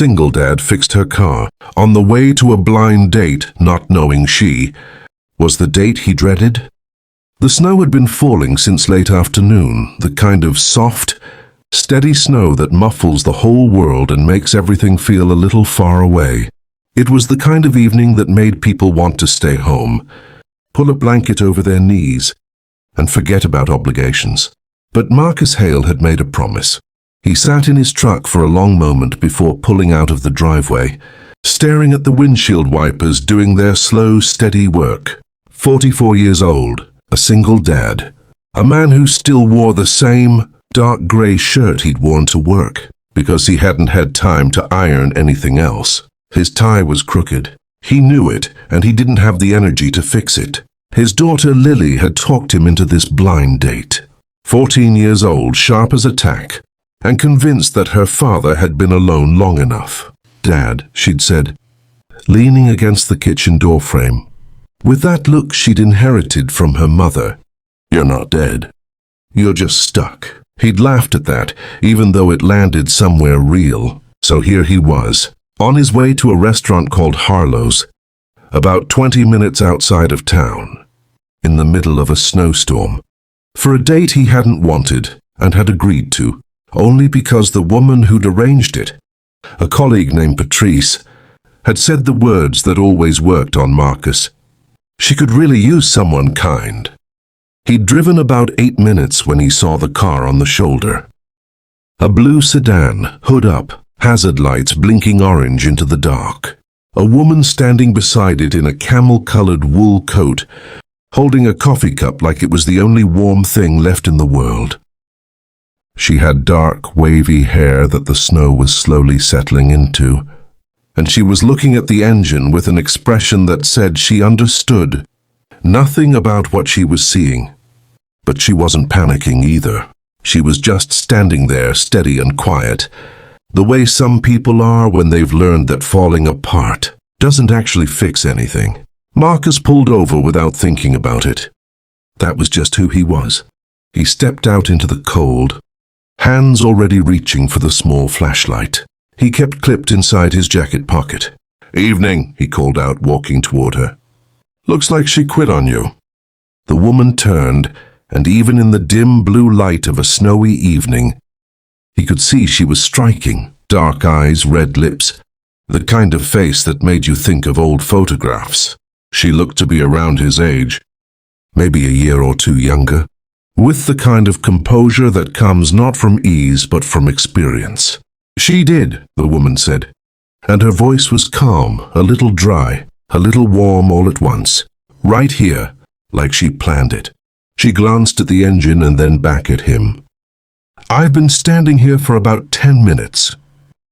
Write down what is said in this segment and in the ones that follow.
single dad fixed her car, on the way to a blind date, not knowing she was the date he dreaded. The snow had been falling since late afternoon, the kind of soft, steady snow that muffles the whole world and makes everything feel a little far away. It was the kind of evening that made people want to stay home, pull a blanket over their knees, and forget about obligations. But Marcus Hale had made a promise. He sat in his truck for a long moment before pulling out of the driveway, staring at the windshield wipers doing their slow, steady work. 44 years old, a single dad, a man who still wore the same dark grey shirt he'd worn to work because he hadn't had time to iron anything else. His tie was crooked. He knew it, and he didn't have the energy to fix it. His daughter Lily had talked him into this blind date. 14 years old, sharp as a tack, and convinced that her father had been alone long enough. "Dad," she'd said, leaning against the kitchen doorframe, with that look she'd inherited from her mother. "You're not dead. You're just stuck." He'd laughed at that, even though it landed somewhere real. So here he was, on his way to a restaurant called Harlow's, about 20 minutes outside of town, in the middle of a snowstorm, for a date he hadn't wanted and had agreed to, only because the woman who'd arranged it, a colleague named Patrice, had said the words that always worked on Marcus. She could really use someone kind. He'd driven about 8 minutes when he saw the car on the shoulder. A blue sedan, hood up, hazard lights blinking orange into the dark. A woman standing beside it in a camel-colored wool coat, holding a coffee cup like it was the only warm thing left in the world. She had dark, wavy hair that the snow was slowly settling into, and she was looking at the engine with an expression that said she understood nothing about what she was seeing. But she wasn't panicking either. She was just standing there, steady and quiet, the way some people are when they've learned that falling apart doesn't actually fix anything. Marcus pulled over without thinking about it. That was just who he was. He stepped out into the cold, hands already reaching for the small flashlight. He kept clipped inside his jacket pocket. "Evening," he called out, walking toward her. "Looks like she quit on you." The woman turned, and even in the dim blue light of a snowy evening, he could see she was striking. Dark eyes, red lips, the kind of face that made you think of old photographs. She looked to be around his age, maybe a year or two younger, with the kind of composure that comes not from ease but from experience. "She did," the woman said, and her voice was calm, a little dry, a little warm all at once. "Right here, like she planned it." She glanced at the engine and then back at him. "I've been standing here for about 10 minutes,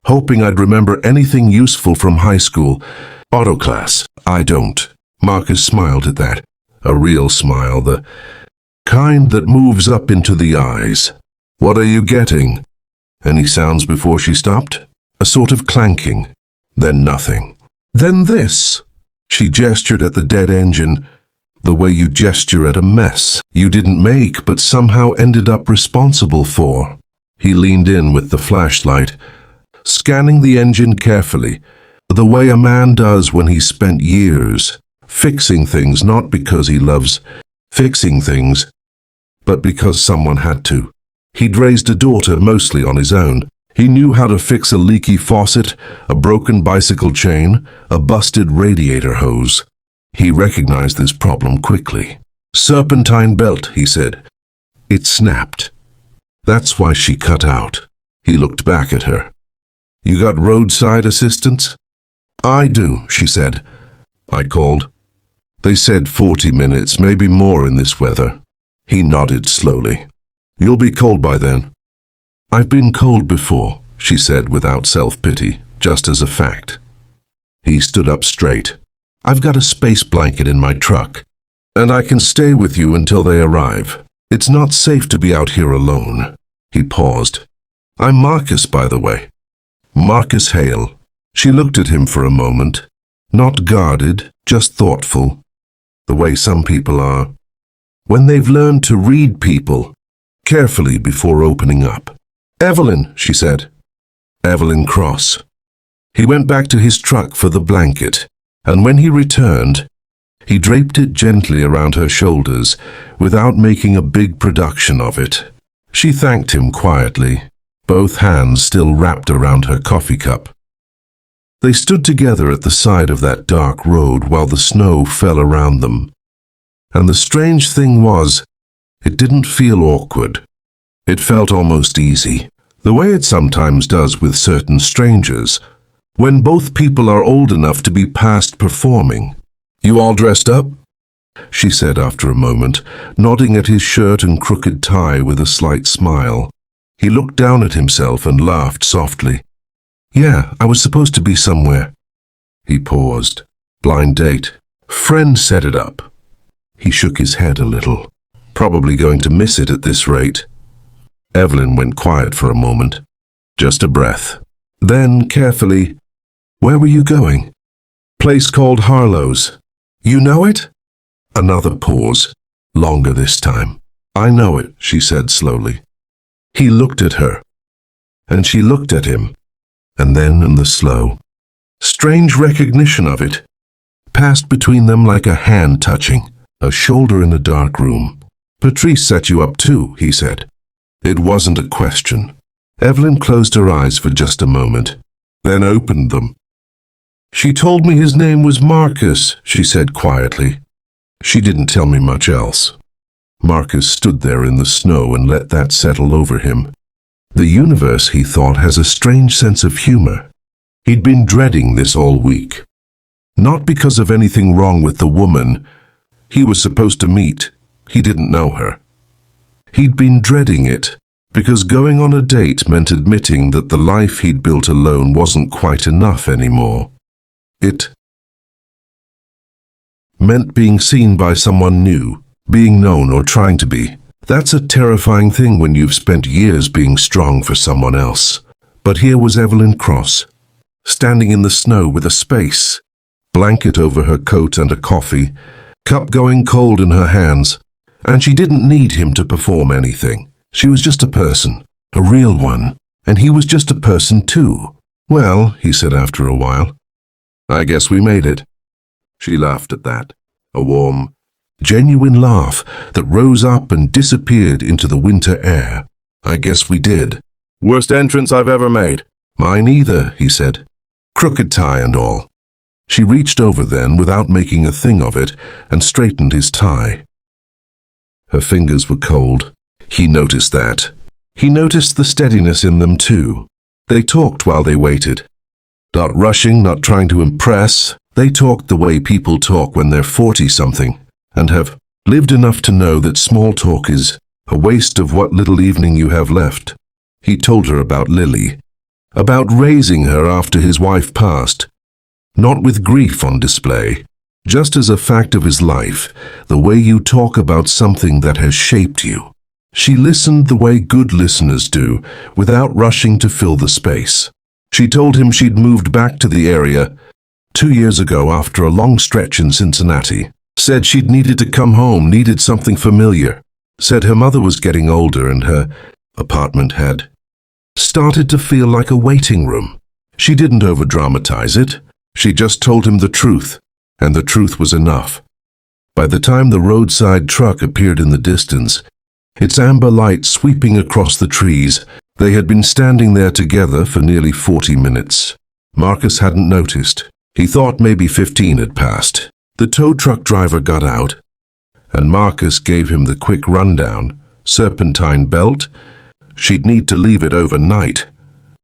hoping I'd remember anything useful from high school, auto class. I don't." Marcus smiled at that, a real smile, the kind that moves up into the eyes. "What are you getting?" Any sounds before she stopped? A sort of clanking, then nothing. "Then this." She gestured at the dead engine, the way you gesture at a mess you didn't make but somehow ended up responsible for. He leaned in with the flashlight, scanning the engine carefully, the way a man does when he's spent years fixing things, not because he loves fixing things, but because someone had to. He'd raised a daughter mostly on his own. He knew how to fix a leaky faucet, a broken bicycle chain, a busted radiator hose. He recognized this problem quickly. "Serpentine belt," he said. It snapped. That's why she cut out. He looked back at her. "You got roadside assistance?" "I do," she said. I called. They said 40 minutes, maybe more in this weather. He nodded slowly. "You'll be cold by then." "I've been cold before," she said without self-pity, just as a fact. He stood up straight. "I've got a space blanket in my truck, and I can stay with you until they arrive. It's not safe to be out here alone." He paused. "I'm Marcus, by the way. Marcus Hale." She looked at him for a moment, not guarded, just thoughtful, the way some people are, when they've learned to read people carefully before opening up. "Evelyn," she said. "Evelyn Cross." He went back to his truck for the blanket, and when he returned, he draped it gently around her shoulders without making a big production of it. She thanked him quietly, both hands still wrapped around her coffee cup. They stood together at the side of that dark road while the snow fell around them. And the strange thing was, it didn't feel awkward. It felt almost easy, the way it sometimes does with certain strangers, when both people are old enough to be past performing. "You all dressed up?" she said after a moment, nodding at his shirt and crooked tie with a slight smile. He looked down at himself and laughed softly. "Yeah, I was supposed to be somewhere." He paused. "Blind date. Friend set it up." He shook his head a little. "Probably going to miss it at this rate." Evelyn went quiet for a moment. Just a breath. Then, carefully, "Where were you going?" "Place called Harlow's." "You know it?" Another pause, longer this time. "I know it," she said slowly. He looked at her, and she looked at him, and then in the slow, strange recognition of it, passed between them like a hand touching a shoulder in a dark room. "Patrice set you up too," he said. It wasn't a question. Evelyn closed her eyes for just a moment, then opened them. "She told me his name was Marcus," she said quietly. She didn't tell me much else. Marcus stood there in the snow and let that settle over him. The universe, he thought, has a strange sense of humor. He'd been dreading this all week. Not because of anything wrong with the woman he was supposed to meet. He didn't know her. He'd been dreading it because going on a date meant admitting that the life he'd built alone wasn't quite enough anymore. It meant being seen by someone new, being known or trying to be. That's a terrifying thing when you've spent years being strong for someone else. But here was Evelyn Cross, standing in the snow with a space, blanket over her coat and a coffee, cup going cold in her hands, and she didn't need him to perform anything. She was just a person, a real one, and he was just a person too. "Well," he said after a while, "I guess we made it." She laughed at that, a warm, genuine laugh that rose up and disappeared into the winter air. "I guess we did. Worst entrance I've ever made." "Mine either," he said. "Crooked tie and all." She reached over then without making a thing of it and straightened his tie. Her fingers were cold. He noticed that. He noticed the steadiness in them too. They talked while they waited. Not rushing, not trying to impress. They talked the way people talk when they're 40-something and have lived enough to know that small talk is a waste of what little evening you have left. He told her about Lily, about raising her after his wife passed, not with grief on display, just as a fact of his life, the way you talk about something that has shaped you. She listened the way good listeners do, without rushing to fill the space. She told him she'd moved back to the area 2 years ago after a long stretch in Cincinnati. Said she'd needed to come home, needed something familiar. Said her mother was getting older and her apartment had started to feel like a waiting room. She didn't over-dramatize it. She just told him the truth, and the truth was enough. By the time the roadside truck appeared in the distance, its amber light sweeping across the trees, they had been standing there together for nearly 40 minutes. Marcus hadn't noticed. He thought maybe 15 had passed. The tow truck driver got out, and Marcus gave him the quick rundown. Serpentine belt. She'd need to leave it overnight.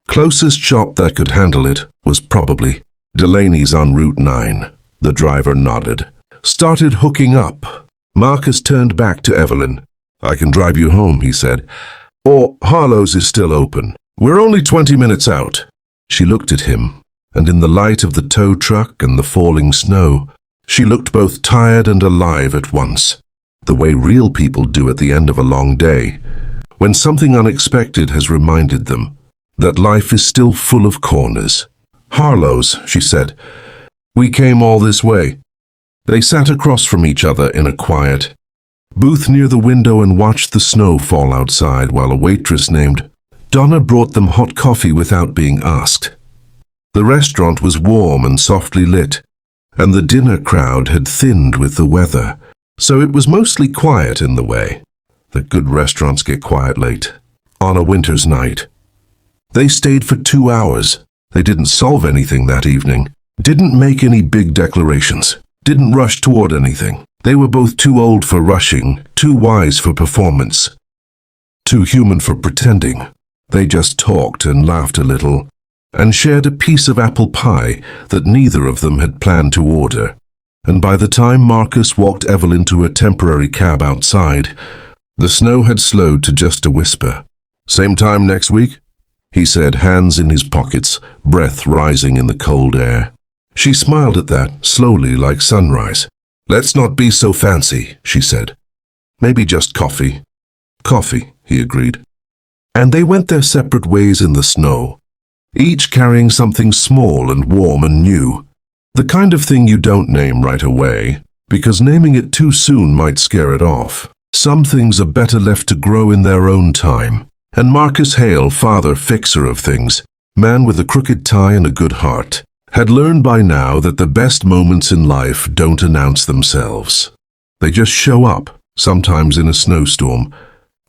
Closest shop that could handle it was probably Delaney's on Route 9. The driver nodded. Started hooking up. Marcus turned back to Evelyn. "I can drive you home," he said. "Or Harlow's is still open. We're only 20 minutes out." She looked at him, and in the light of the tow truck and the falling snow, she looked both tired and alive at once, the way real people do at the end of a long day, when something unexpected has reminded them that life is still full of corners. "Harlow's," she said. "We came all this way." They sat across from each other in a quiet booth near the window and watched the snow fall outside while a waitress named Donna brought them hot coffee without being asked. The restaurant was warm and softly lit, and the dinner crowd had thinned with the weather, so it was mostly quiet in the way that good restaurants get quiet late, on a winter's night. They stayed for 2 hours. They didn't solve anything that evening, didn't make any big declarations, didn't rush toward anything. They were both too old for rushing, too wise for performance, too human for pretending. They just talked and laughed a little, and shared a piece of apple pie that neither of them had planned to order. And by the time Marcus walked Evelyn to a temporary cab outside, the snow had slowed to just a whisper. "Same time next week?" he said, hands in his pockets, breath rising in the cold air. She smiled at that, slowly like sunrise. "Let's not be so fancy," she said. "Maybe just coffee." "Coffee," he agreed. And they went their separate ways in the snow, each carrying something small and warm and new. The kind of thing you don't name right away, because naming it too soon might scare it off. Some things are better left to grow in their own time. And Marcus Hale, father fixer of things, man with a crooked tie and a good heart, had learned by now that the best moments in life don't announce themselves. They just show up, sometimes in a snowstorm,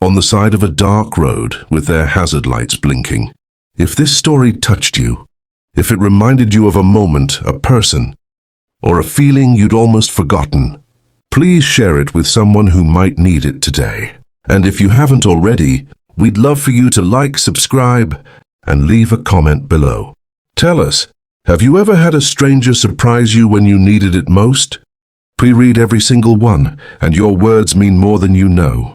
on the side of a dark road with their hazard lights blinking. If this story touched you, if it reminded you of a moment, a person, or a feeling you'd almost forgotten, please share it with someone who might need it today. And if you haven't already, we'd love for you to like, subscribe, and leave a comment below. Tell us, have you ever had a stranger surprise you when you needed it most? Pre-read every single one, and your words mean more than you know.